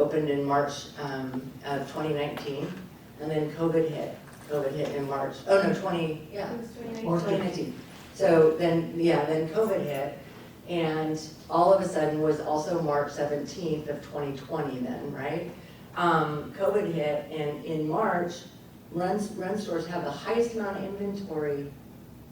opened in March of 2019, and then COVID hit. COVID hit in March. Oh no, 2019. So then, then COVID hit, and all of a sudden was also March 17th of 2020 then, right? COVID hit, and in March, run stores have the highest amount of inventory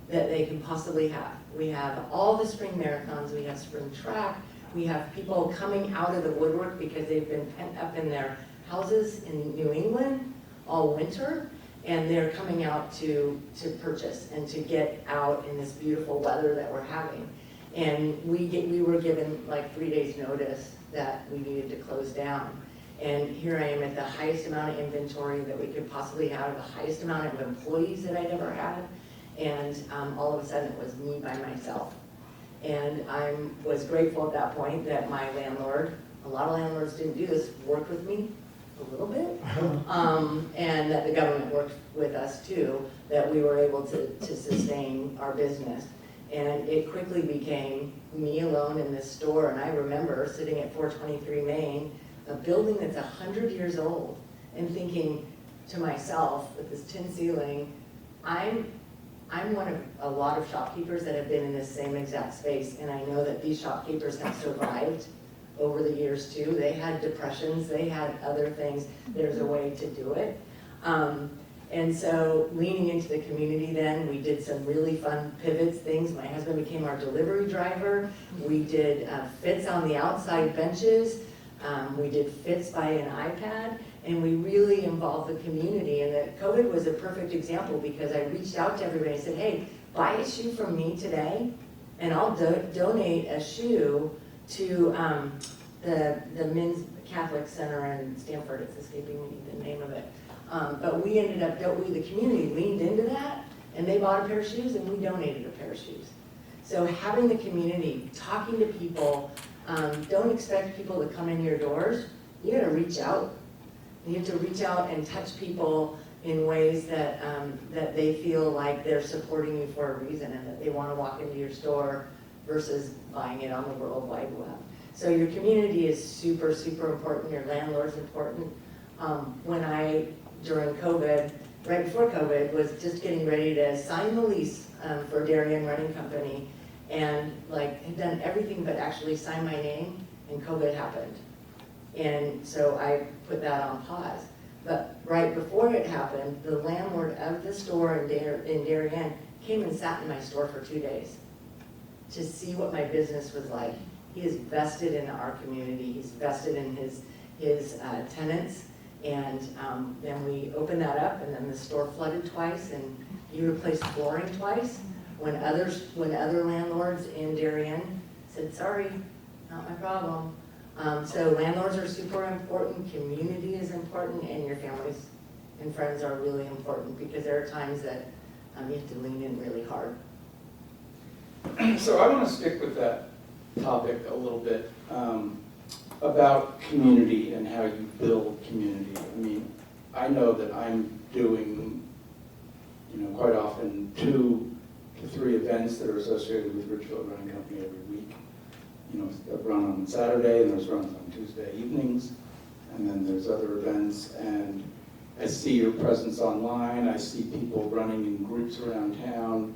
that they can possibly have. We have all the spring marathons, we have spring track, we have people coming out of the woodwork because they've been pent up in their houses in New England all winter, and they're coming out to purchase and to get out in this beautiful weather that we're having. And we were given like 3 days notice that we needed to close down. And here I am at the highest amount of inventory that we could possibly have, the highest amount of employees that I'd ever had. And all of a sudden it was me by myself. And I was grateful at that point that my landlord, a lot of landlords didn't do this, worked with me a little bit. And that the government worked with us too, that we were able to sustain our business. And it quickly became me alone in this store. And I remember sitting at 423 Main, a building that's 100 years old, and thinking to myself with this tin ceiling, I'm one of a lot of shopkeepers that have been in this same exact space, and I know that these shopkeepers have survived over the years too. They had depressions, they had other things. There's a way to do it. And so leaning into the community then, we did some really fun pivots things. My husband became our delivery driver. We did fits on the outside benches. We did fits by an iPad, and we really involved the community. And that COVID was a perfect example because I reached out to everybody and said, hey, buy a shoe from me today, and I'll donate a shoe to the Men's Catholic Center in Stamford. It's escaping me the name of it. But we ended up, the community leaned into that, and they bought a pair of shoes, and we donated a pair of shoes. So having the community, talking to people, don't expect people to come in your doors. You gotta reach out. You have to reach out and touch people in ways that, that they feel like they're supporting you for a reason and that they wanna walk into your store versus buying it on the World Wide Web. So your community is super, super important. Your landlord's important. When I, during COVID, right before COVID, was just getting ready to sign the lease for Ridgefield Running Company, and like had done everything but actually sign my name, and COVID happened. And so I put that on pause. But right before it happened, the landlord of the store in Darien came and sat in my store for 2 days to see what my business was like. He is vested in our community. He's vested in his tenants. And then we opened that up, and then the store flooded twice, and you replaced flooring twice. When other landlords in Darien said, sorry, not my problem. So landlords are super important, community is important, and your families and friends are really important, because there are times that you have to lean in really hard. So I want to stick with that topic a little bit, about community and how you build community. I mean, I know that I'm doing, quite often 2 to 3 events that are associated with Ridgefield Running Company every week. A run on Saturday, and there's runs on Tuesday evenings, and then there's other events, and I see your presence online, I see people running in groups around town,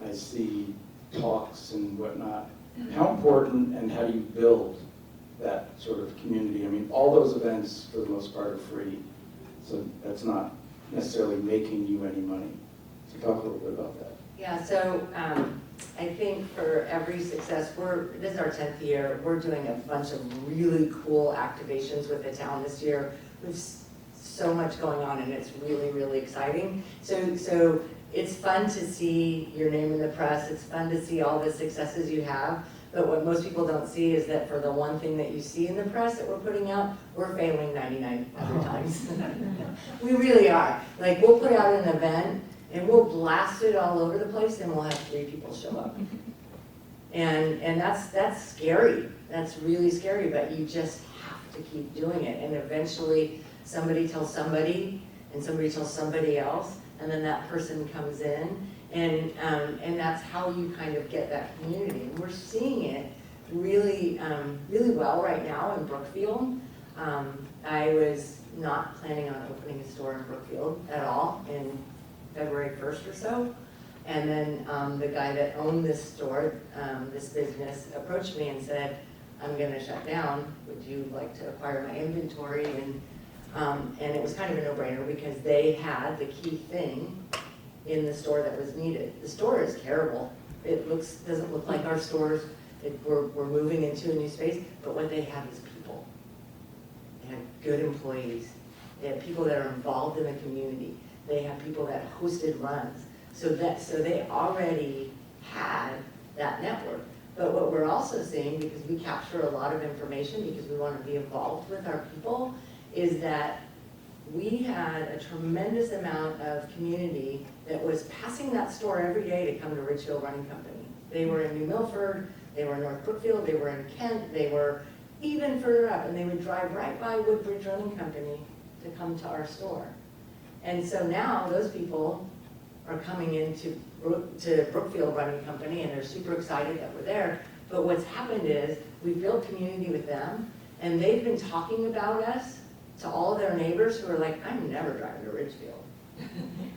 I see talks and whatnot. How important and how do you build that sort of community? I mean, all those events, for the most part, are free, so that's not necessarily making you any money. So talk a little bit about that. Yeah, so I think for every success, this is our 10th year, we're doing a bunch of really cool activations with the town this year. There's so much going on, and it's really, really exciting. So it's fun to see your name in the press, it's fun to see all the successes you have, but what most people don't see is that for the one thing that you see in the press that we're putting out, we're failing 99 other times. We really are. Like, we'll put out an event, and we'll blast it all over the place, and we'll have 3 people show up. And that's scary. That's really scary, but you just have to keep doing it. And eventually somebody tells somebody, and somebody tells somebody else, and then that person comes in, and that's how you kind of get that community. And we're seeing it really, really well right now in Brookfield. I was not planning on opening a store in Brookfield at all in February 1st or so. And then the guy that owned this store, this business, approached me and said, I'm gonna shut down, would you like to acquire my inventory? And it was kind of a no-brainer because they had the key thing in the store that was needed. The store is terrible. It doesn't look like our stores. We're moving into a new space, but what they have is people. They have good employees. They have people that are involved in the community. They have people that hosted runs. So they already had that network. But what we're also seeing, because we capture a lot of information because we want to be involved with our people, is that we had a tremendous amount of community that was passing that store every day to come to Ridgefield Running Company. They were in New Milford, they were in North Brookfield, they were in Kent, they were even further up, and they would drive right by Woodbridge Running Company to come to our store. And so now those people are coming into Brookfield Running Company and they're super excited that we're there. But what's happened is we've built community with them and they've been talking about us to all of their neighbors who are like, I'm never driving to Ridgefield.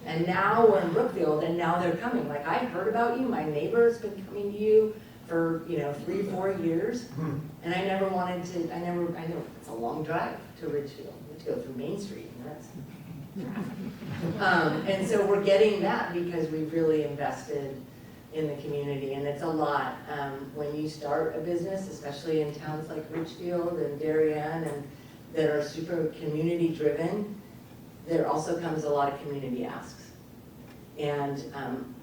And now we're in Brookfield and now they're coming. Like, I heard about you, my neighbor's been coming to you for 3-4 years. And I never wanted to, I know it's a long drive to Ridgefield. You have to go through Main Street and that's and so we're getting that because we've really invested in the community, and it's a lot. When you start a business, especially in towns like Ridgefield and Darien, and that are super community driven, there also comes a lot of community asks. And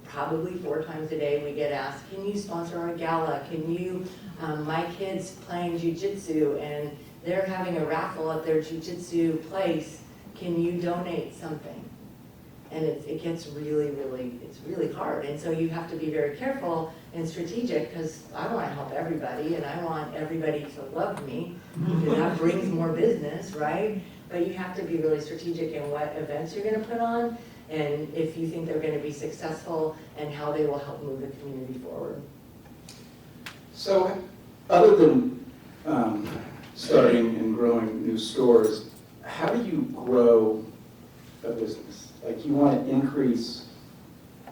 probably 4 times a day we get asked, can you sponsor our gala? Can you, my kid's playing jujitsu and they're having a raffle at their jujitsu place. Can you donate something? And it gets it's really hard. And so you have to be very careful and strategic because I want to help everybody and I want everybody to love me because that brings more business, right? But you have to be really strategic in what events you're going to put on and if you think they're going to be successful and how they will help move the community forward. So other than starting and growing new stores, how do you grow a business? Like, you want to increase,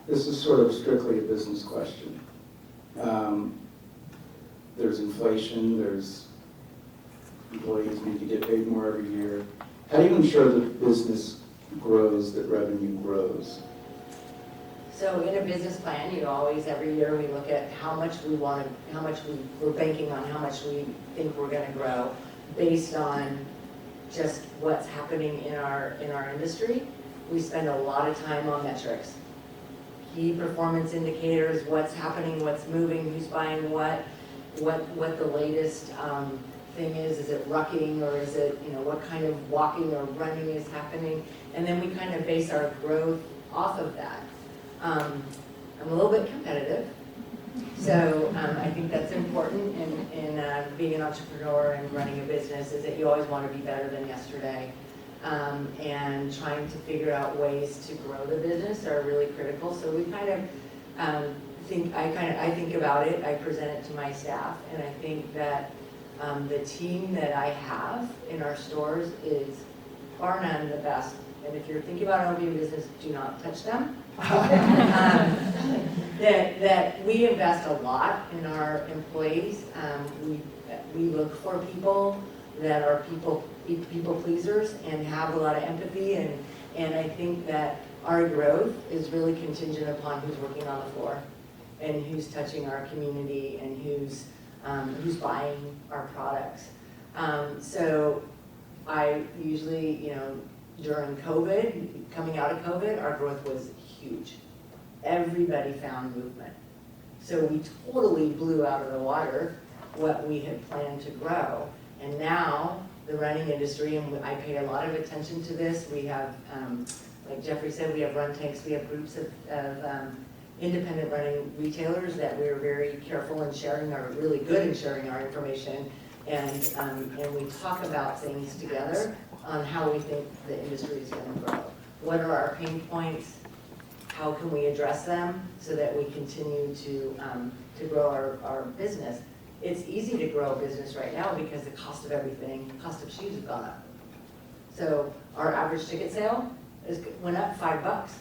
this is sort of strictly a business question. There's inflation, there's employees need to get paid more every year. How do you ensure that business grows, that revenue grows? So in a business plan, every year we look at how much we're banking on how much we think we're going to grow based on just what's happening in our industry. We spend a lot of time on metrics, key performance indicators, what's happening, what's moving, who's buying what the latest thing is. Is it rucking or is it, what kind of walking or running is happening? And then we kind of base our growth off of that. I'm a little bit competitive. So I think that's important in being an entrepreneur and running a business is that you always want to be better than yesterday. And trying to figure out ways to grow the business are really critical. So we kind of I think about it, I present it to my staff, and I think that the team that I have in our stores is bar none the best. And if you're thinking about opening a business, do not touch them. That we invest a lot in our employees. We look for people that are people pleasers and have a lot of empathy, and I think that our growth is really contingent upon who's working on the floor and who's touching our community and who's buying our products. So I usually, during COVID, coming out of COVID, our growth was huge. Everybody found movement. So we totally blew out of the water what we had planned to grow. And now the running industry, and I pay a lot of attention to this, we have, like Jeffrey said, we have run tanks, we have groups of independent running retailers that we're very careful in sharing, are really good in sharing our information. And we talk about things together on how we think the industry is going to grow. What are our pain points? How can we address them so that we continue to grow our business? it's easy to grow a business right now because the cost of everything, the cost of shoes have gone up. So our average ticket sale went up $5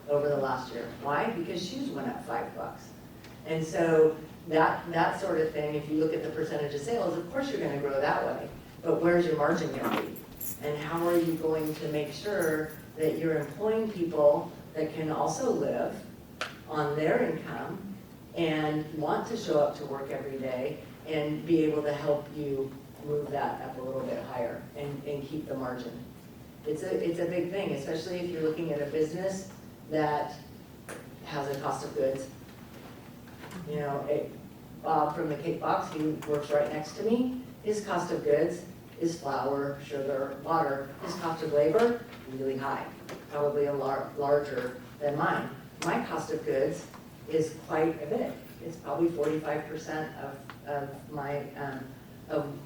over the last year. Why? Because shoes went up $5. And so that sort of thing, if you look at the percentage of sales, of course you're gonna grow that way. But where's your margin gonna be? And how are you going to make sure that you're employing people that can also live on their income and want to show up to work every day and be able to help you move that up a little bit higher and keep the margin? It's a big thing, especially if you're looking at a business that has a cost of goods. You know, Bob from the Cake Box, he works right next to me. His cost of goods is flour, sugar, water. His cost of labor, really high, probably a larger than mine. My cost of goods is quite a bit. It's probably 45% of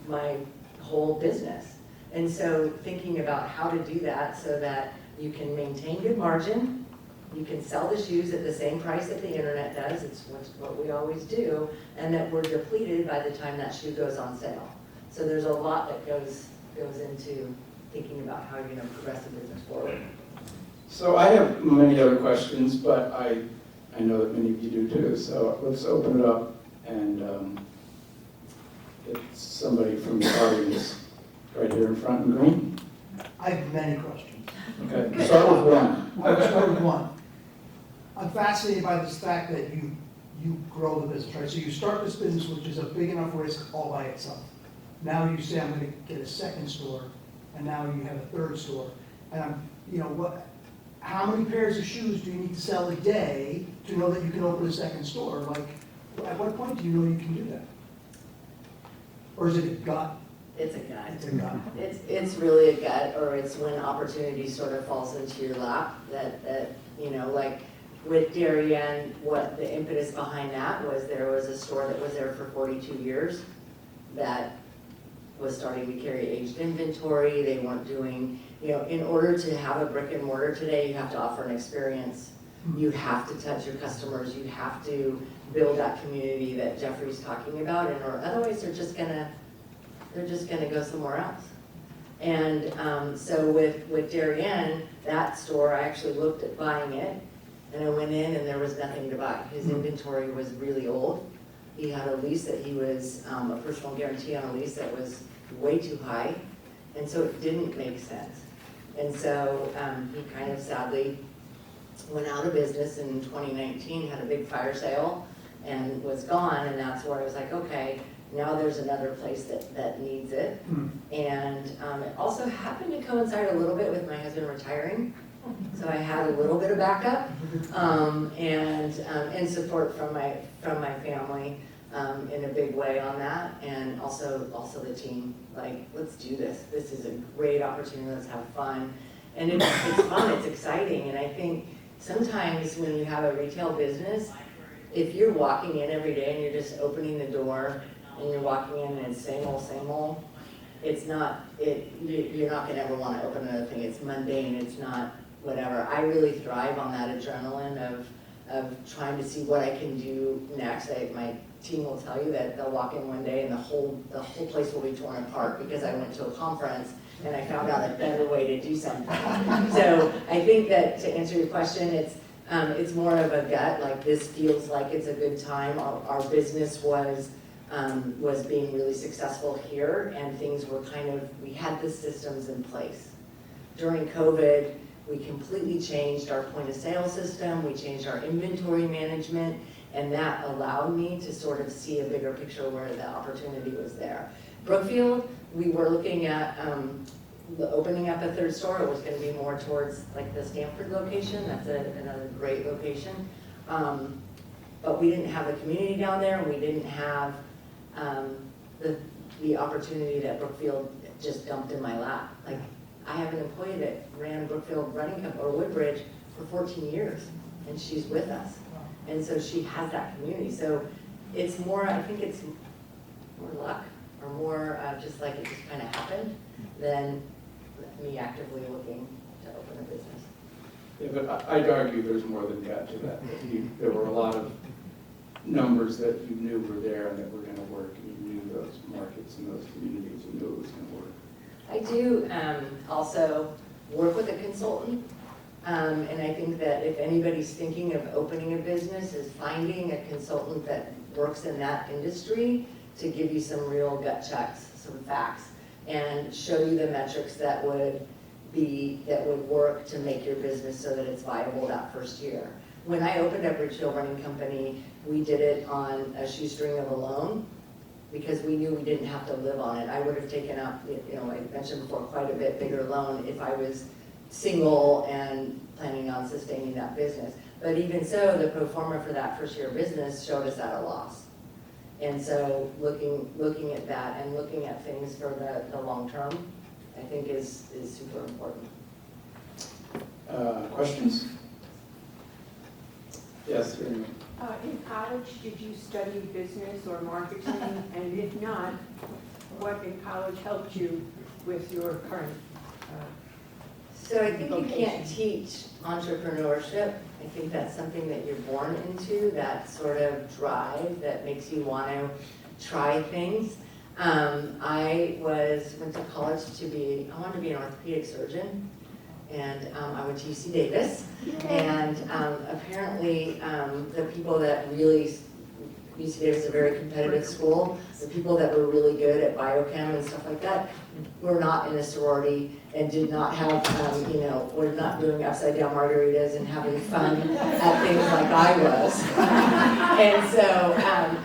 my whole business. And so thinking about how to do that so that you can maintain good margin, you can sell the shoes at the same price that the internet does, it's what we always do, and that we're depleted by the time that shoe goes on sale. So there's a lot that goes into thinking about how you're gonna progress the business forward. So I have many other questions, but I know that many of you do too, so let's open it up and get somebody from the audience right here in front in green. I have many questions. Okay, start with one. I will start with one. I'm fascinated by this fact that you grow the business, right? So you start this business, which is a big enough risk all by itself. Now you say, I'm gonna get a second store, and now you have a third store. And how many pairs of shoes do you need to sell a day to know that you can open a second store? Like, at what point do you know you can do that? Or is it a gut? it's a gut. It's a gut. It's really a gut, or it's when opportunity sort of falls into your lap that like with Darien, what the impetus behind that was there was a store that was there for 42 years that was starting to carry aged inventory. They weren't doing, in order to have a brick and mortar today, you have to offer an experience. You have to touch your customers. You have to build that community that Jeffrey's talking about, or otherwise they're just gonna go somewhere else. And so with Darien, that store, I actually looked at buying it, and I went in and there was nothing to buy. His inventory was really old. He had a lease that he was, a personal guarantee on a lease that was way too high, and so it didn't make sense. And so he kind of sadly went out of business in 2019, had a big fire sale, and was gone, and that's where I was like, okay, now there's another place that needs it. And it also happened to coincide a little bit with my husband retiring, so I had a little bit of backup and support from my family in a big way on that, and also the team. Like, let's do this. This is a great opportunity. Let's have fun, and it's fun. It's exciting, and I think sometimes when you have a retail business, if you're walking in every day and you're just opening the door and you're walking in and it's same old, you're not gonna ever want to open another thing. It's mundane. It's not whatever. I really thrive on that adrenaline of trying to see what I can do next. My team will tell you that they'll walk in one day and the whole place will be torn apart because I went to a conference and I found out a better way to do something. So I think that to answer your question, it's more of a gut, like this feels like it's a good time. Our business was being really successful here, and things were we had the systems in place. During COVID, we completely changed our point of sale system, we changed our inventory management, and that allowed me to sort of see a bigger picture where the opportunity was there. Brookfield, we were looking at opening up a third store. It was going to be more towards like the Stanford location. That's another great location. But we didn't have the community down there, and we didn't have the opportunity that Brookfield just dumped in my lap. Like, I have an employee that ran Ridgefield Running Co or Woodbridge for 14 years, and she's with us. And so she has that community. So it's more, I think it's more luck, or more just like it just kind of happened than me actively looking to open a business. Yeah, but I'd argue there's more than that to that. There were a lot of numbers that you knew were there and that were going to work, and you knew those markets and those communities, and knew it was going to work. I do also work with a consultant, and I think that if anybody's thinking of opening a business, is finding a consultant that works in that industry to give you some real gut checks, some facts, and show you the metrics that would work to make your business so that it's viable that first year. When I opened up Ridgefield Running Company, we did it on a shoestring of a loan because we knew we didn't have to live on it. I would have taken out, I mentioned before, quite a bit bigger loan if I was single and planning on sustaining that business. But even so, the pro forma for that first year business showed us at a loss. And so looking at that and looking at things for the long term, I think is super important. Questions? Yes, Remy. In college, did you study business or marketing? And if not, what in college helped you with your current So I think vocation? you can't teach entrepreneurship. I think that's something that you're born into, that sort of drive that makes you want to try things. I went to college I wanted to be an orthopedic surgeon, and I went to UC Davis. And apparently the people that really, UC Davis is a very competitive school, the people that were really good at biochem and stuff like that were not in a sorority and did not have, were not doing upside down margaritas and having fun at things like I was.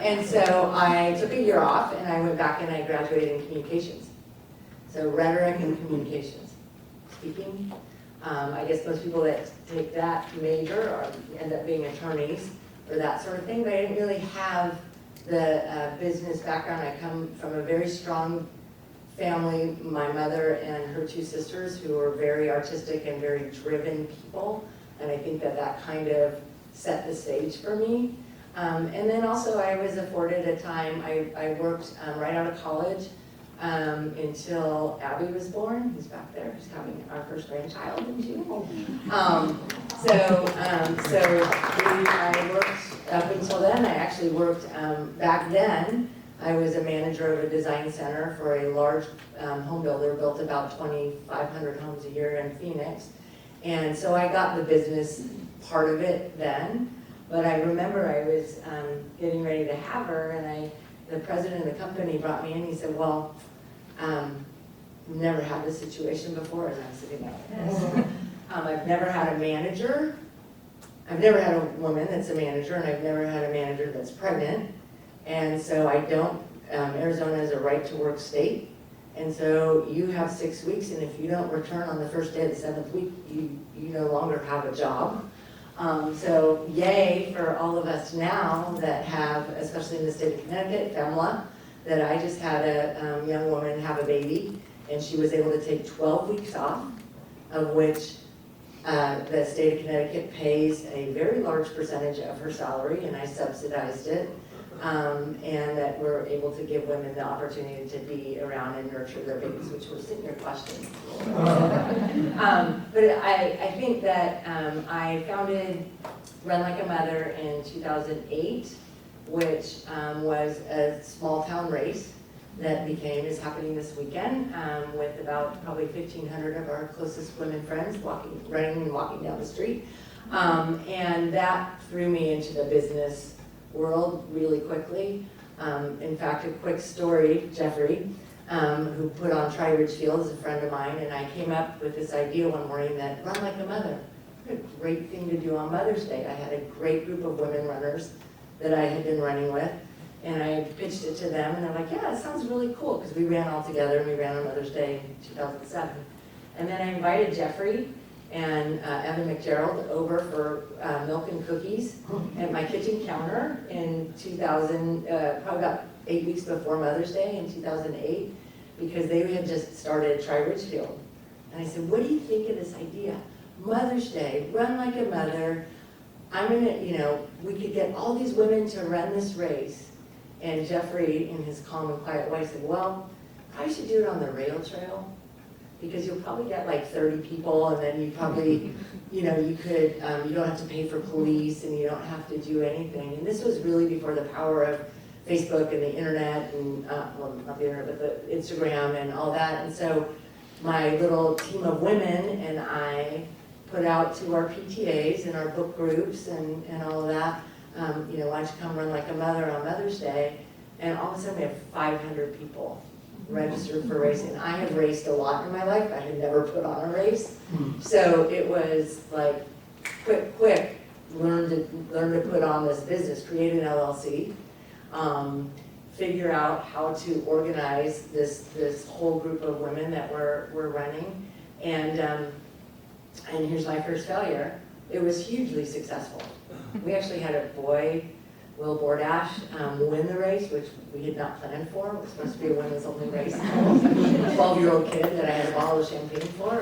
and so I took a year off and I went back and I graduated in communications. So rhetoric and communications, speaking. I guess most people that take that major end up being attorneys or that sort of thing, but I didn't really have the business background. I come from a very strong family, my mother and her two sisters, who were very artistic and very driven people, and I think that kind of set the stage for me. And then also I was afforded a time, I worked right out of college until Abby was born. He's back there, he's having our first grandchild in June. I worked up until then. I actually worked, back then, I was a manager of a design center for a large home builder, built about 2,500 homes a year in Phoenix. And so I got the business part of it then, but I remember I was getting ready to have her, and the president of the company brought me in. He said, well, never had this situation before, and I'm sitting like this. I've never had a manager. I've never had a woman that's a manager, and I've never had a manager that's pregnant. And so Arizona is a right to work state. And so you have 6 weeks, and if you don't return on the first day of the 7th week, you no longer have a job. So yay for all of us now that have, especially in the state of Connecticut, FEMLA, that I just had a young woman have a baby, and she was able to take 12 weeks off, of which the state of Connecticut pays a very large percentage of her salary, and I subsidized it. And that we're able to give women the opportunity to be around and nurture their babies, which was in your question. But I think that I founded Run Like a Mother in 2008, which was a small town race that is happening this weekend with about probably 1,500 of our closest women friends running and walking down the street. And that threw me into the business world really quickly. In fact, a quick story, Jeffrey, who put on Try Ridgefield, is a friend of mine, and I came up with this idea one morning that Run Like a Mother. What a great thing to do on Mother's Day. I had a great group of women runners that I had been running with, and I pitched it to them, and they're like, yeah, it sounds really cool, because we ran all together, and we ran on Mother's Day in 2007. And then I invited Jeffrey and Evan McGerald over for milk and cookies at my kitchen counter in 2000, probably about 8 weeks before Mother's Day in 2008, because they had just started Try Ridgefield. And I said, what do you think of this idea? Mother's Day, Run Like a Mother. I'm gonna, we could get all these women to run this race. And Jeffrey, in his calm and quiet way, said, well, I should do it on the rail trail. because you'll probably get like 30 people, and then you probably, you know, you could, you don't have to pay for police, and you don't have to do anything. And this was really before the power of Facebook and the internet, and, well, not the internet, but the Instagram and all that. And so my little team of women and I put out to our PTAs and our book groups and all of that, you know, why don't you come run like a mother on Mother's Day? And all of a sudden we have 500 people registered for racing. I have raced a lot in my life. I had never put on a race. So it was like, quick, learn to put on this business, create an LLC, figure out how to organize this whole group of women that we're running. And here's my first failure. It was hugely successful. We actually had a boy, Will Bordash, win the race, which we had not planned for. It was supposed to be a women's only race. A 12-year-old kid that I had a bottle of champagne for.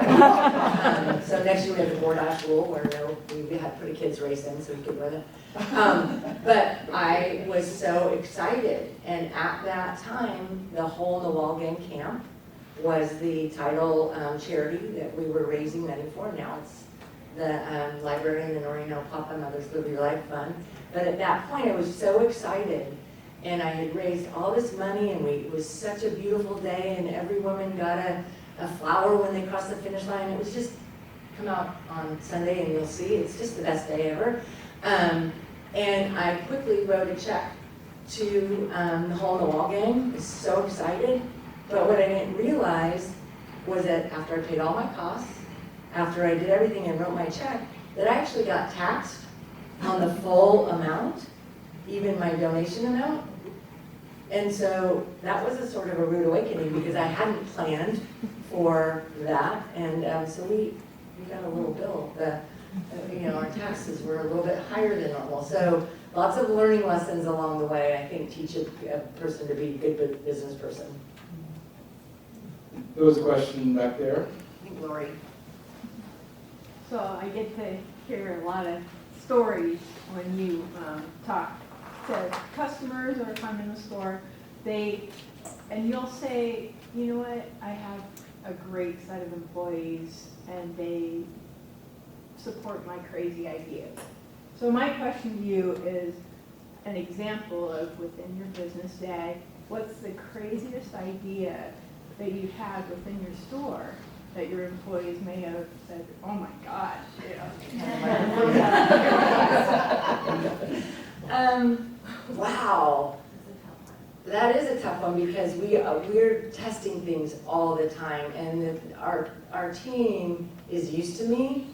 So next year we had the Bordash rule where we had to put a kid's race in so we could win it. But I was so excited. And at that time, the Hole in the Wall Gang Camp was the title charity that we were raising money for. Now it's the library and the Norino Papa Mother's Live Your Life Fund. But at that point, I was so excited, and I had raised all this money, and it was such a beautiful day, and every woman got a flower when they crossed the finish line. It was just, come out on Sunday and you'll see, it's just the best day ever. And I quickly wrote a check to the Hole in the Wall Gang. I was so excited, but what I didn't realize was that after I paid all my costs, after I did everything and wrote my check, that I actually got taxed on the full amount, even my donation amount. And so that was a sort of a rude awakening because I hadn't planned for that. And so we got a little bill. Our taxes were a little bit higher than normal. So lots of learning lessons along the way, I think, teach a person to be a good business person. There was a question back there. I think Lori. So I get to hear a lot of stories when you talk to customers or come in the store. And you'll say, you know what, I have a great set of employees and they support my crazy ideas. So my question to you is an example of within your business day, what's the craziest idea that you had within your store that your employees may have said, oh my gosh, Wow. That is a tough one because we're testing things all the time, and our team is used to me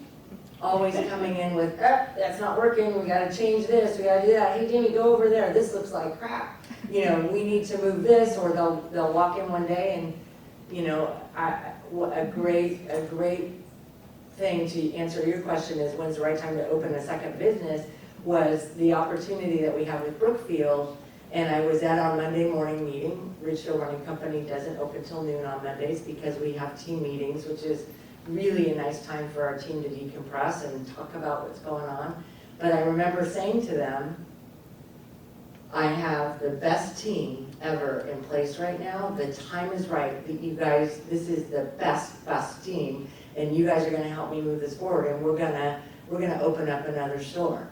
always coming in with, that's not working, we gotta change this, we gotta do that, hey Jamie, go over there, this looks like crap, we need to move this, or they'll walk in one day and, a great thing to answer your question is when's the right time to open a second business was the opportunity that we have with Brookfield. And I was at our Monday morning meeting. Ridgefield Running Company doesn't open till noon on Mondays because we have team meetings, which is really a nice time for our team to decompress and talk about what's going on. But I remember saying to them, I have the best team ever in place right now. The time is right. You guys, this is the best team, and you guys are going to help me move this forward. And we're gonna open up another store.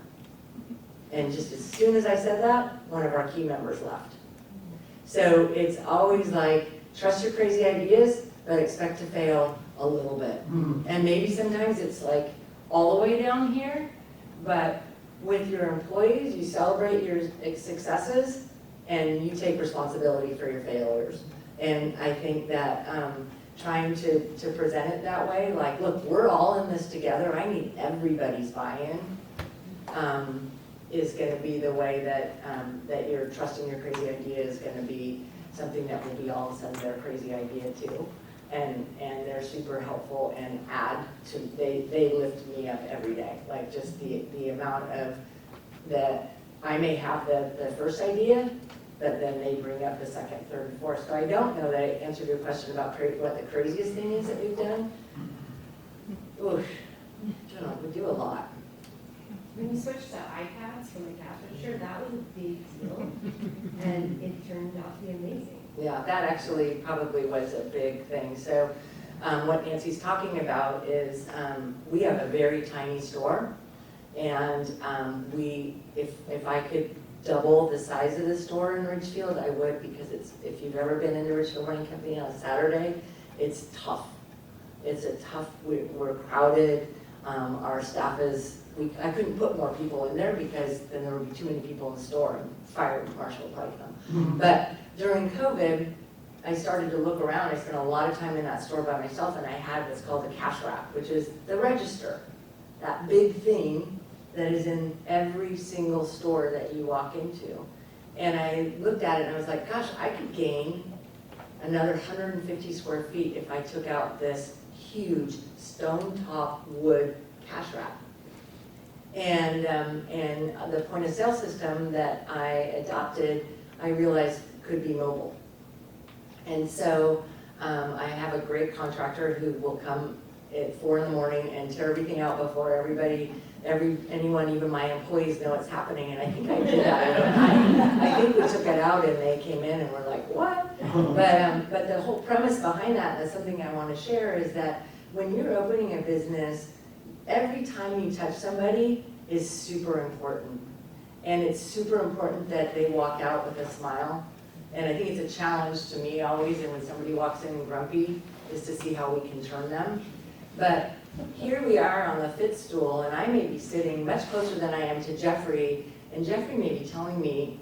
And just as soon as I said that, one of our key members left. So it's always like, trust your crazy ideas, but expect to fail a little bit. And maybe sometimes it's like all the way down here, but with your employees, you celebrate your successes and you take responsibility for your failures. And I think that trying to present it that way, like, look, we're all in this together. I need everybody's buy-in. Is going to be the way that you're trusting your crazy idea is going to be something that will be all of a sudden their crazy idea too. And they're super helpful and they lift me up every day. Like just the amount of that I may have the first idea, but then they bring up the second, third, and fourth. So I don't know that I answered your question about what the craziest thing is that we've done. Oof, we do a lot. When you switched to iPads from the cash register, that was a big deal, and it turned out to be amazing. Yeah, that actually probably was a big thing. So what Nancy's talking about is we have a very tiny store, and if I could double the size of the store in Ridgefield, I would, because if you've ever been into Ridgefield Running Company on a Saturday, it's tough. It's a tough, we're crowded, our staff I couldn't put more people in there because then there would be too many people in the store, and fire marshal would probably come. But during COVID, I started to look around. I spent a lot of time in that store by myself, and I had what's called a cash wrap, which is the register, that big thing that is in every single store that you walk into. And I looked at it and I was like, gosh, I could gain another 150 square feet if I took out this huge stone top wood cash wrap. And the point of sale system that I adopted, I realized could be mobile. And so I have a great contractor who will come at 4 in the morning and tear everything out before anyone, even my employees, know what's happening. And I think I did that overnight. I think we took it out and they came in and were like, what? But the whole premise behind that, and that's something I want to share, is that when you're opening a business, every time you touch somebody is super important. And it's super important that they walk out with a smile. And I think it's a challenge to me always, and when somebody walks in grumpy, is to see how we can turn them. But here we are on the fifth stool, and I may be sitting much closer than I am to Jeffrey, and Jeffrey may be telling me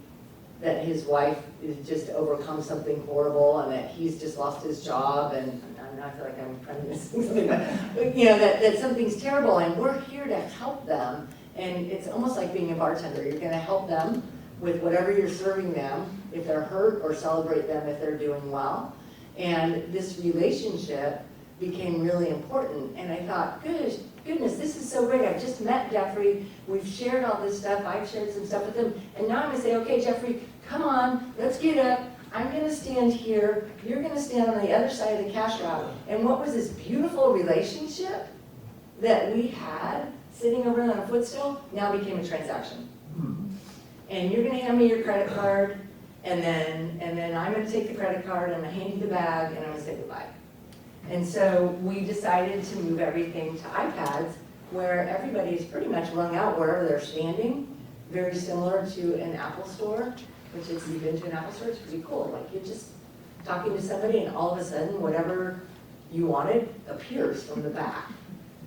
that his wife has just overcome something horrible and that he's just lost his job, and I feel like I'm trying to miss something, but you know, that something's terrible, and we're here to help them. And it's almost like being a bartender. You're going to help them with whatever you're serving them, if they're hurt, or celebrate them if they're doing well. And this relationship became really important. And I thought, goodness, this is so great. I've just met Jeffrey. We've shared all this stuff. I've shared some stuff with him. And now I'm going to say, okay, Jeffrey, come on, let's get up. I'm going to stand here. You're going to stand on the other side of the cash route. And what was this beautiful relationship that we had sitting over on a footstool now became a transaction. And you're going to hand me your credit card, and then I'm going to take the credit card, and I'm going to hand you the bag, and I'm going to say goodbye. And so we decided to move everything to iPads, where everybody is pretty much rung out wherever they're standing, very similar to an Apple store, which is, you've been to an Apple store, it's pretty cool. Like, you're just talking to somebody, and all of a sudden, whatever you wanted appears from the back.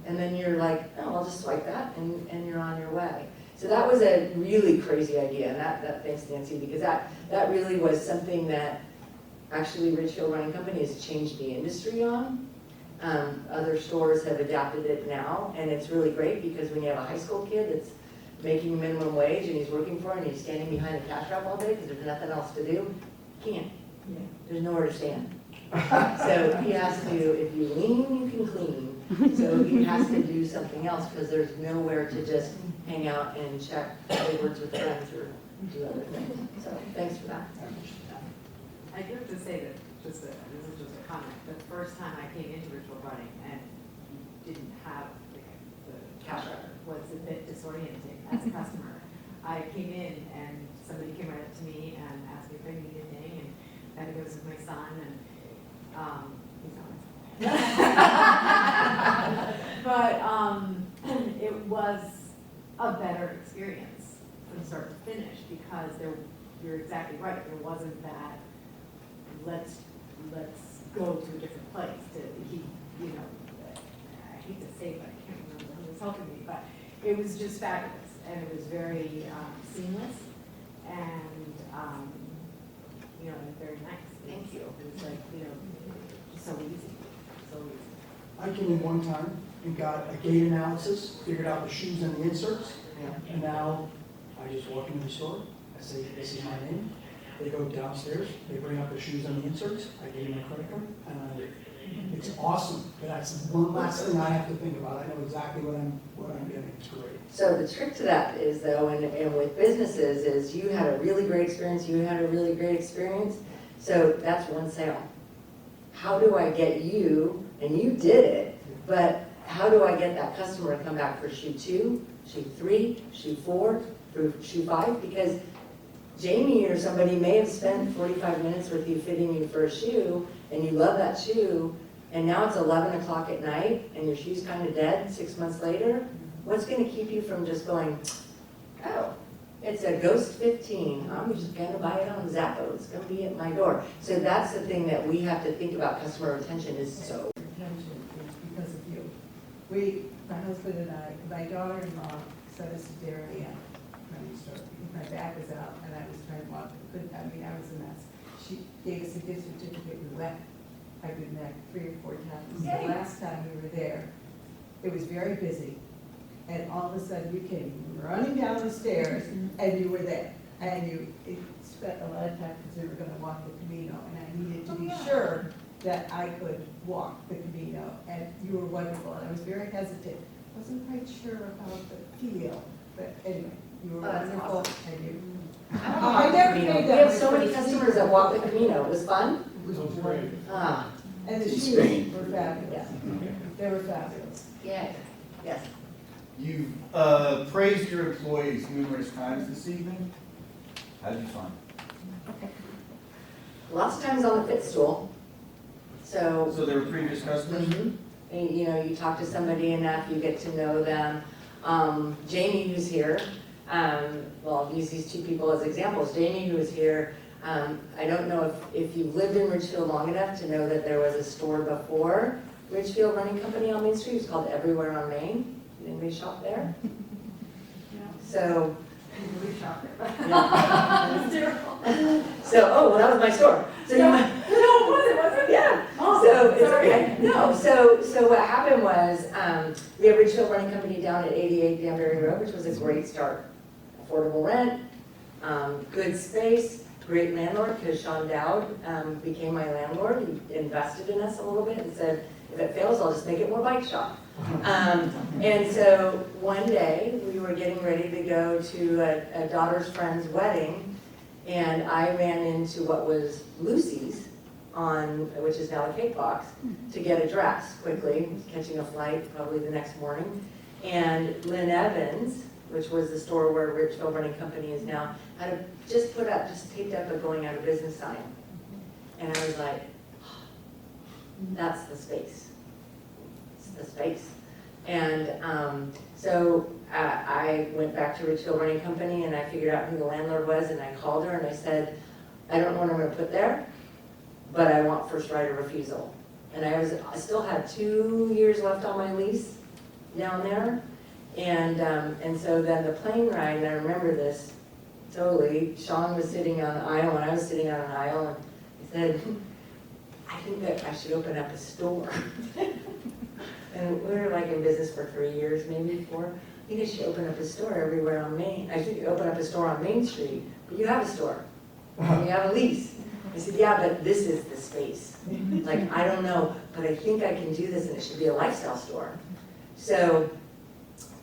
And then you're like, oh, I'll just swipe that, and you're on your way. So that was a really crazy idea, and that thanks Nancy, because that really was something that actually Ridgefield Running Company has changed the industry on. Other stores have adapted it now, and it's really great because when you have a high school kid that's making minimum wage and he's working for it and he's standing behind the cash wrap all day because there's nothing else to do, he can't. Yeah. There's nowhere to stand. So he has to, if you lean, you can clean. So he has to do something else because there's nowhere to just hang out and check words with friends or do other things. So thanks for that. I do have to say that, this is just a comment, the first time I came into Ridgefield Running and you didn't have the cash wrapper was a bit disorienting as a customer. I came in and somebody came right up to me and asked me if I needed anything, and I think it was with my son, and he's not. But it was a better experience from start to finish because you're exactly right. There wasn't that let's go to a different place to keep, you know, I hate to say it, but I can't remember who was helping me, but it was just fabulous, and it was very seamless, and you know, and very nice. Thank you. It was like, you know, just so easy, so easy. I came in one time and got a gait analysis, figured out the shoes and the inserts, and now I just walk into the store, I say, this is my name. They go downstairs, they bring out the shoes and the inserts, I give them my credit card, and I leave. It's awesome, but that's one last thing I have to think about. I know exactly what I'm getting. It's great. So the trick to that is, though, and with businesses, is you had a really great experience, you had a really great experience, so that's one sale. How do I get you, and you did it, but how do I get that customer to come back for shoe 2, shoe 3, shoe 4, through shoe 5? Because Jamie or somebody may have spent 45 minutes with you fitting you for a shoe, and you love that shoe, and now it's 11 o'clock at night, and your shoe's kind of dead 6 months later, what's gonna keep you from just going, oh, it's a Ghost 15, I'm just gonna buy it on Zappos, it's gonna be at my door. So that's the thing that we have to think about, customer retention is so. Retention is because of you. My husband and I, my daughter-in-law set us to dairy at running store because my back was out and I was trying to walk. I was a mess. She gave us a gift certificate. We went. I've been there 3 or 4 times. The last time we were there, it was very busy. And all of a sudden you came running down the stairs and you were there. And you spent a lot of time because we were going to walk the Camino. And I needed to be sure that I could walk the Camino. And you were wonderful. And I was very hesitant. Wasn't quite sure about the feel. But anyway, you were that's wonderful. awesome. And you. I never made that. We have so many customers that walk the Camino. It was fun? It was great. Ah, And the In shoes Spain. were fabulous. They were fabulous. yeah, yes. You've praised your employees numerous times this evening. How did you find it? Lots of times on the fit stool. So, So they were previous customers? and, you know, you talk to somebody enough, you get to know them. Jamie, who's here, well, I'll use these 2 people as examples. Jamie, who is here, I don't know if you've lived in Ridgefield long enough to know that there was a store before Ridgefield Running Company on Main Street. It's called Everywhere on Main. Did anybody shop there? So, We shop there. so, oh, well, that was my store. So you might, No, was it? yeah. Oh, So it's sorry. okay. No, so what happened was, we have Ridgefield Running Company down at 88 Danbury Road, which was a great start. Affordable rent, good space, great landlord, because Sean Dowd became my landlord. He invested in us a little bit and said, if it fails, I'll just make it more bike shop. And so one day, we were getting ready to go to a daughter's friend's wedding, and I ran into what was Lucy's, which is now a cake box, to get a dress quickly, catching a flight probably the next morning. And Lynn Evans, which was the store where Ridgefield Running Company is now, had just taped up a going out of business sign. And I was like, that's the space. It's the space. And so I went back to Ridgefield Running Company and I figured out who the landlord was, and I called her and I said, I don't know what I'm gonna put there, but I want first right of refusal. And I still had 2 years left on my lease down there. And so then the plane ride, and I remember this totally, Sean was sitting on the aisle and I was sitting on an aisle, and he said, I think that I should open up a store. And we were like in business for 3 years, maybe 4. I think I should open up a store everywhere on Main. I should open up a store on Main Street, but you have a store. You have a lease. I said, yeah, but this is the space. Like, I don't know, but I think I can do this and it should be a lifestyle store. So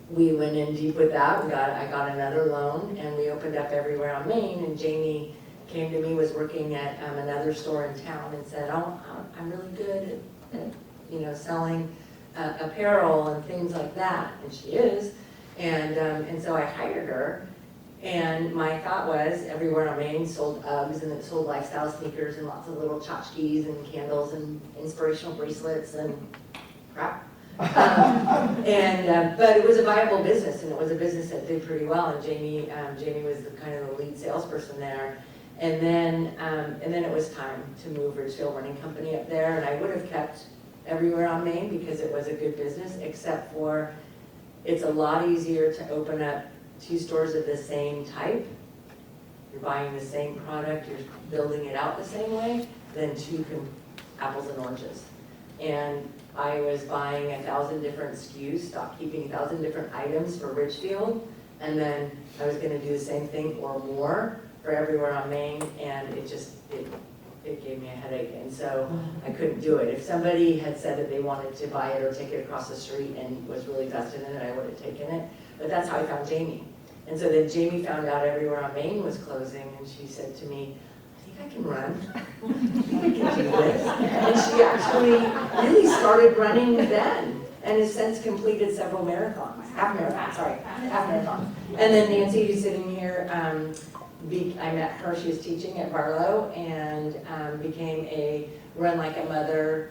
we went in deep with that. I got another loan and we opened up everywhere on Main, and Jamie came to me, was working at another store in town, and said, oh, I'm really good at selling apparel and things like that, and she is. And so I hired her, and my thought was everywhere on Main sold Uggs, and it sold lifestyle sneakers and lots of little tchotchkes and candles and inspirational bracelets and crap. But it was a viable business, and it was a business that did pretty well, and Jamie was the kind of the lead salesperson there. And then it was time to move Ridgefield Running Company up there, and I would have kept everywhere on Main because it was a good business, except for it's a lot easier to open up 2 stores of the same type. You're buying the same product, you're building it out the same way, than 2 apples and oranges. And I was buying 1,000 different SKUs, stock keeping 1,000 different items for Ridgefield, and then I was gonna do the same thing or more for everywhere on Main, and it gave me a headache, and so I couldn't do it. If somebody had said that they wanted to buy it or take it across the street and was really vested in it, I would have taken it. But that's how I found Jamie. And so then Jamie found out everywhere on Main was closing, and she said to me, I think I can run. I think I can do this. And she actually really started running then, and has since completed several marathons, half marathons. And then Nancy, who's sitting here, I met her, she was teaching at Barlow, and became a Run Like a Mother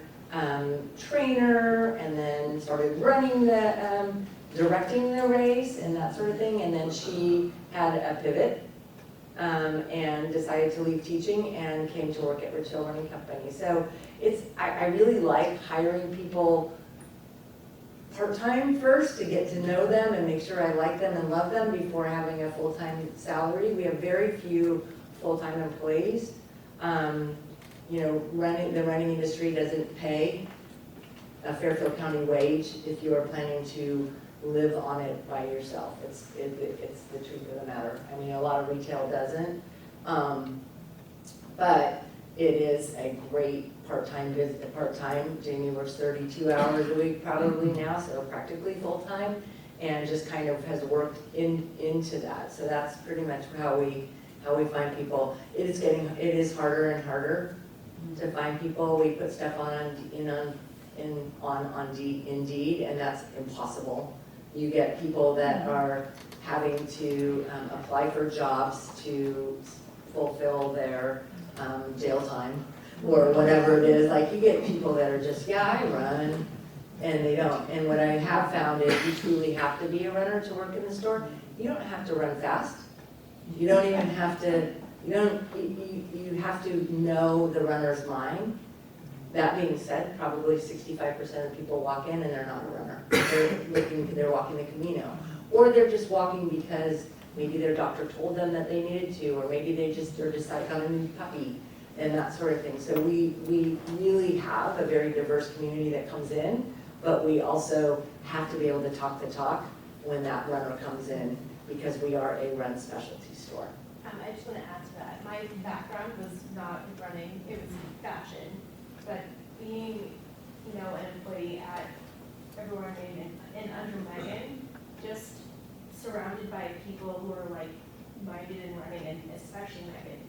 trainer, and then started running the, directing the race and that sort of thing. And then she had a pivot and decided to leave teaching and came to work at Ridgefield Running Company. So I really like hiring people part-time first to get to know them and make sure I like them and love them before having a full-time salary. We have very few full-time employees. You know, the running industry doesn't pay a Fairfield County wage if you are planning to live on it by yourself. It's the truth of the matter. I mean, a lot of retail doesn't, but it is a great part-time business. Jamie works 32 hours a week probably now, so practically full-time, and just kind of has worked into that. So that's pretty much how we find people. It is harder and harder to find people. We put stuff on Indeed, and that's impossible. You get people that are having to apply for jobs to fulfill their jail time or whatever it is. Like, you get people that are just, yeah, I run, and they don't. And what I have found is you truly have to be a runner to work in the store. You don't have to run fast. You don't even have to, you have to know the runner's mind. That being said, probably 65% of people walk in and they're not a runner. They're walking the Camino. Or they're just walking because maybe their doctor told them that they needed to, or maybe they're just like on a new puppy and that sort of thing. So we really have a very diverse community that comes in, but we also have to be able to talk the talk when that runner comes in, because we are a run specialty store. I just want to add to that. My background was not running, it was fashion. But being, you know, an employee at Everywhere and under Megan, just surrounded by people who are like minded in running, and especially Megan,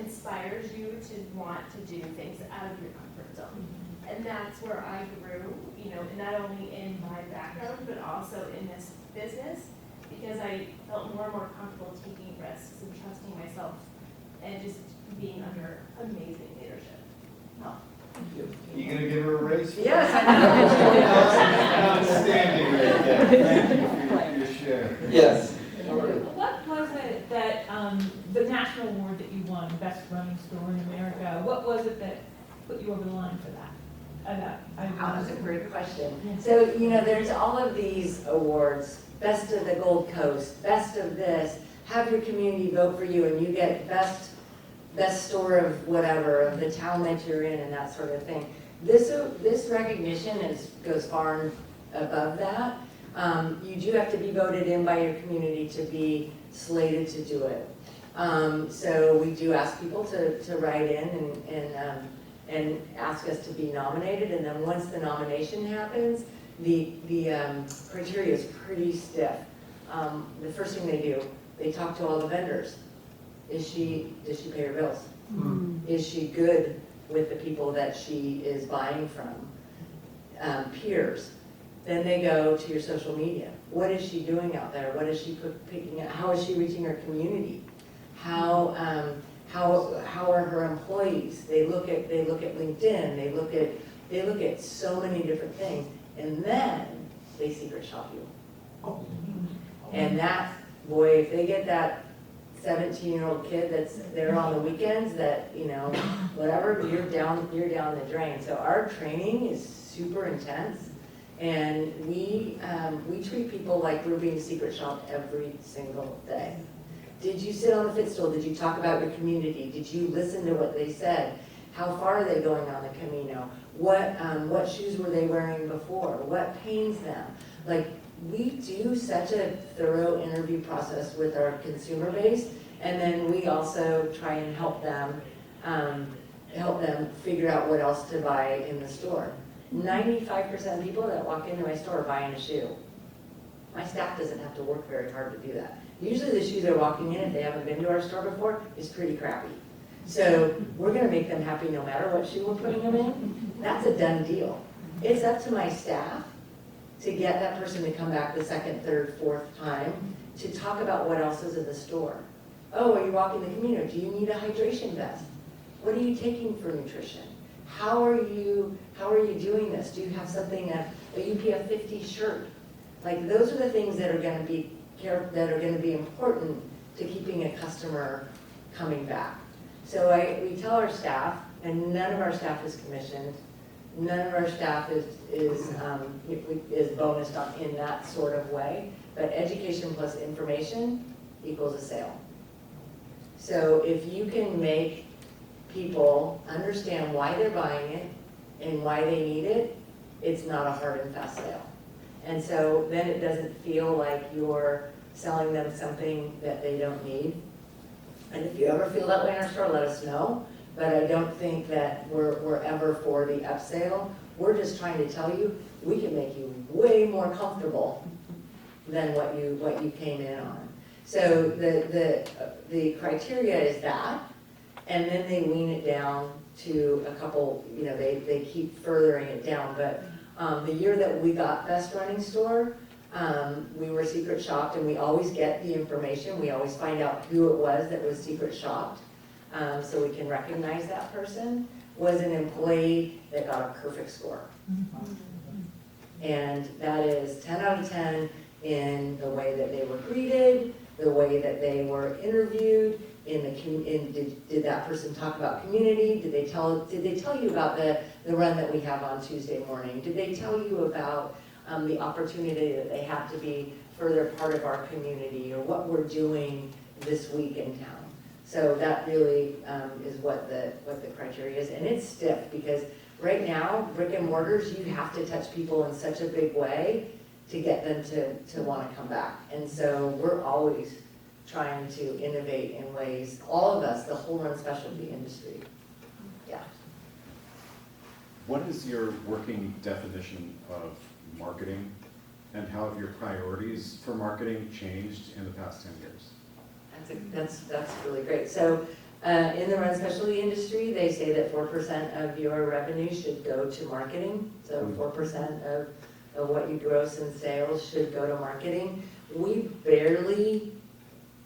inspires you to want to do things out of your comfort zone. And that's where I grew, you know, not only in my background, but also in this business, because I felt more and more comfortable taking risks and trusting myself and just being under amazing leadership. Oh. You gonna give her a raise? Yes, I know. Outstanding right there. Thank you for your share. Yes. What was it that, the national award that you won, Best Running Store in America, what was it that put you over the line for that? That's a great question. So, you know, there's all of these awards, Best of the Gold Coast, Best of this, have your community vote for you, and you get best store of whatever, of the town that you're in and that sort of thing. This recognition goes far above that. You do have to be voted in by your community to be slated to do it. So we do ask people to write in and ask us to be nominated, and then once the nomination happens, the criteria is pretty stiff. The first thing they do, they talk to all the vendors. Does she pay her bills? Is she good with the people that she is buying from? Peers. Then they go to your social media. What is she doing out there? What is she picking up? How is she reaching her community? How are her employees? They look at LinkedIn. They look at so many different things, and then they secret shop you. And that, boy, if they get that 17-year-old kid that's there on the weekends, that, you know, whatever, you're down the drain. So our training is super intense, and we treat people like we're being secret shopped every single day. Did you sit on the footstool? Did you talk about your community? Did you listen to what they said? How far are they going on the Camino? What shoes were they wearing before? What pains them? Like, we do such a thorough interview process with our consumer base, and then we also try and help them figure out what else to buy in the store. 95% of people that walk into my store are buying a shoe. My staff doesn't have to work very hard to do that. Usually the shoes they're walking in, if they haven't been to our store before, is pretty crappy. So we're gonna make them happy no matter what shoe we're putting them in. That's a done deal. It's up to my staff to get that person to come back the second, third, fourth time to talk about what else is in the store. Oh, are you walking the Camino? Do you need a hydration vest? What are you taking for nutrition? How are you How are you doing this? Do you have something, a UPF 50 shirt? Like, those are the things that are gonna be important to keeping a customer coming back. So we tell our staff, and none of our staff is commissioned, none of our staff is bonused on in that sort of way, but education plus information equals a sale. So if you can make people understand why they're buying it and why they need it, it's not a hard and fast sale. And so then it doesn't feel like you're selling them something that they don't need. And if you ever feel that way in our store, let us know. But I don't think that we're ever for the upsale. We're just trying to tell you, we can make you way more comfortable than what you came in on. So the criteria is that, and then they wean it down to a couple, they keep furthering it down. But the year that we got Best Running Store, we were secret shopped, and we always get the information. We always find out who it was that was secret shopped, so we can recognize that person. Was an employee that got a perfect score. And that is 10 out of 10 in the way that they were greeted, the way that they were interviewed, did that person talk about community? Did they tell you about the run that we have on Tuesday morning? Did they tell you about the opportunity that they have to be further part of our community, or what we're doing this week in town? So that really is what the criteria is, and it's stiff because right now, brick and mortars, you have to touch people in such a big way to get them to want to come back. And so we're always trying to innovate in ways, all of us, the whole run specialty industry. Yeah. What is your working definition of marketing, and how have your priorities for marketing changed in the past 10 years? That's really great. So in the run specialty industry, they say that 4% of your revenue should go to marketing. So 4% of what you gross in sales should go to marketing. We barely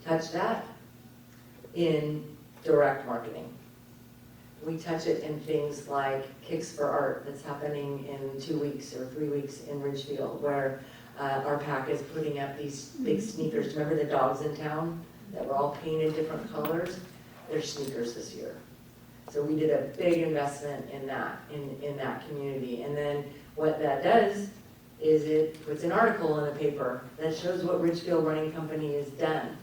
touch that in direct marketing. We touch it in things like Kicks for Art that's happening in 2 weeks or 3 weeks in Ridgefield, where our pack is putting up these big sneakers. Remember the dogs in town that were all painted different colors? They're sneakers this year. So we did a big investment in that, in that community. And then what that does is it puts an article in the paper that shows what Ridgefield Running Company has done.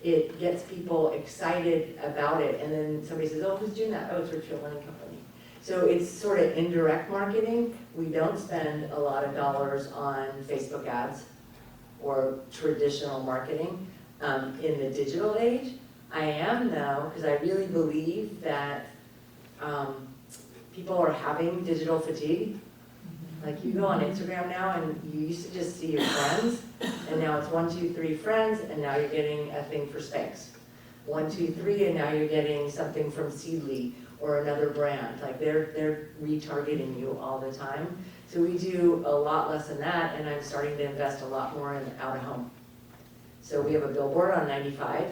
It gets people excited about it, and then somebody says, oh, who's doing that? Oh, it's Ridgefield Running Company. So it's sort of indirect marketing. We don't spend a lot of dollars on Facebook ads or traditional marketing in the digital age. I am though, because I really believe that people are having digital fatigue. Like you go on Instagram now and you used to just see your friends, and now it's 1, 2, 3 friends, and now you're getting a thing for Spanx. 1, 2, 3, and now you're getting something from Seedly or another brand. Like they're retargeting you all the time. So we do a lot less than that, and I'm starting to invest a lot more in out of home. So we have a billboard on 95.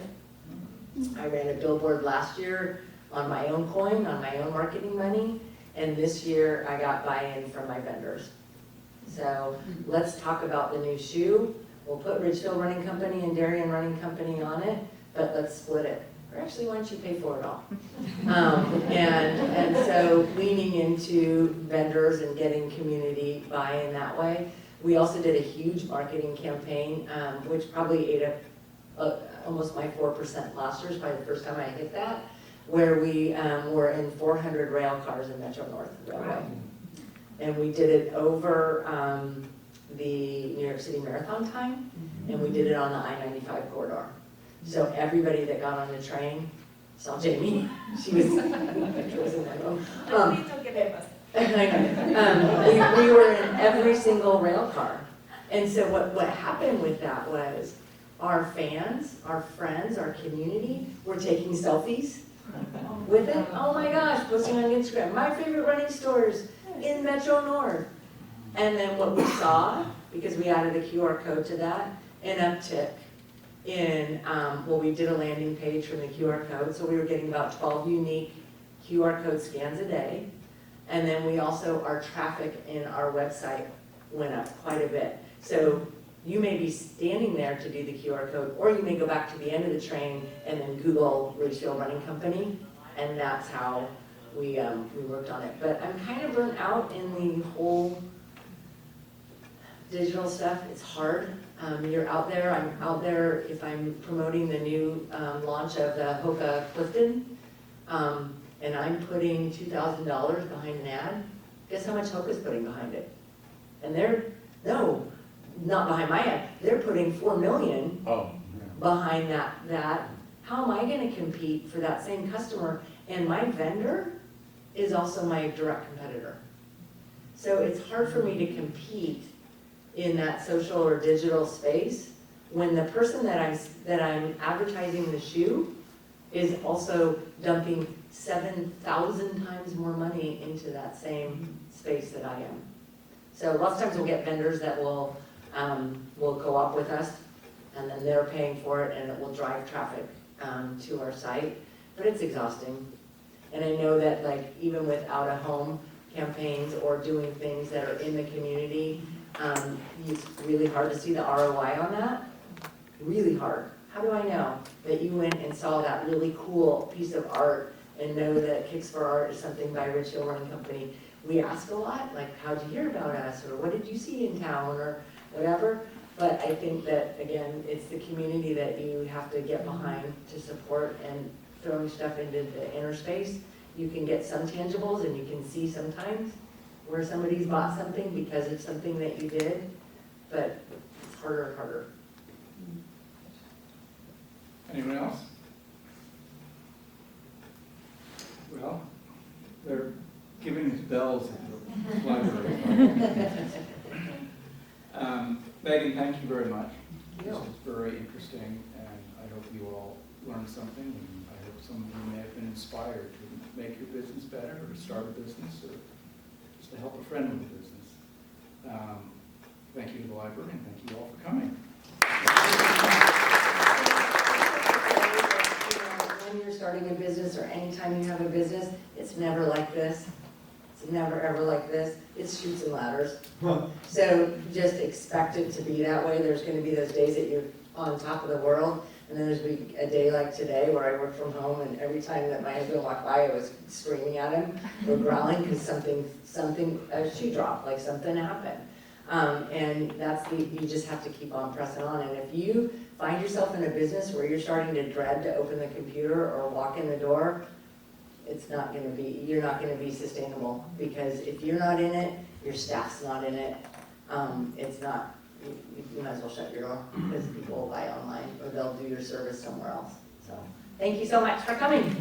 I ran a billboard last year on my own coin, on my own marketing money. And this year, I got buy-in from my vendors. So let's talk about the new shoe. We'll put Ridgefield Running Company and Darien Running Company on it, but let's split it. Or actually, why don't you pay for it all? And so leaning into vendors and getting community buy-in that way. We also did a huge marketing campaign, which probably ate up almost my 4% last year. It's probably the first time I hit that, where we were in 400 rail cars in Metro North Railway. And we did it over the New York City Marathon time, and we did it on the I-95 corridor. So everybody that got on the train saw Jamie. She was, in that room. Please don't give it a bus. We were in every single rail car. And so what happened with that was our fans, our friends, our community were taking selfies with it. Oh my gosh, posting on Instagram, my favorite running stores in Metro North. And then what we saw, because we added a QR code to that, an uptick in, we did a landing page from the QR code, so we were getting about 12 unique QR code scans a day. And then we also, our traffic in our website went up quite a bit. So you may be standing there to do the QR code, or you may go back to the end of the train and then Google Ridgefield Running Company, and that's how we worked on it. But I'm kind of burnt out in the whole digital stuff. It's hard. You're out there, I'm out there if I'm promoting the new launch of the Hoka Clifton, and I'm putting $2,000 behind an ad. Guess how much Hoka's putting behind it? And no, not behind my ad, they're putting $4 million behind that. How am I gonna compete for that same customer? And my vendor is also my direct competitor. So it's hard for me to compete in that social or digital space when the person that I'm advertising the shoe is also dumping 7,000 times more money into that same space that I am. So lots of times we'll get vendors that will co-op with us, and then they're paying for it, and it will drive traffic to our site, but it's exhausting. And I know that, like, even with out-of-home campaigns or doing things that are in the community, it's really hard to see the ROI on that. Really hard. How do I know that you went and saw that really cool piece of art and know that Kicks for Art is something by Ridgefield Running Company? We ask a lot, like, how'd you hear about us, or what did you see in town, or whatever. But I think that, again, it's the community that you have to get behind to support, and throwing stuff into the inner space. You can get some tangibles, and you can see sometimes where somebody's bought something because of something that you did, but it's harder and harder. Anyone else? Well, they're giving us bells at the library. Megan, thank you very much. This was very interesting, and I hope you all learned something, and I hope some of you may have been inspired to make your business better, or to start a business, or just to help a friend with a business. Thank you to the library, and thank you all for coming. When you're starting a business, or anytime you have a business, it's never like this. It's never ever like this. It's chutes and ladders. So just expect it to be that way. There's going to be those days that you're on top of the world, and then there's going to be a day like today where I work from home, and every time that my husband walked by, I was screaming at him or growling because a shoe dropped, like something happened. And you just have to keep on pressing on. And if you find yourself in a business where you're starting to dread to open the computer or walk in the door, you're not going to be sustainable, because if you're not in it, your staff's not in it. You might as well shut your door, because people will buy online, or they'll do your service somewhere else. So thank you so much for coming.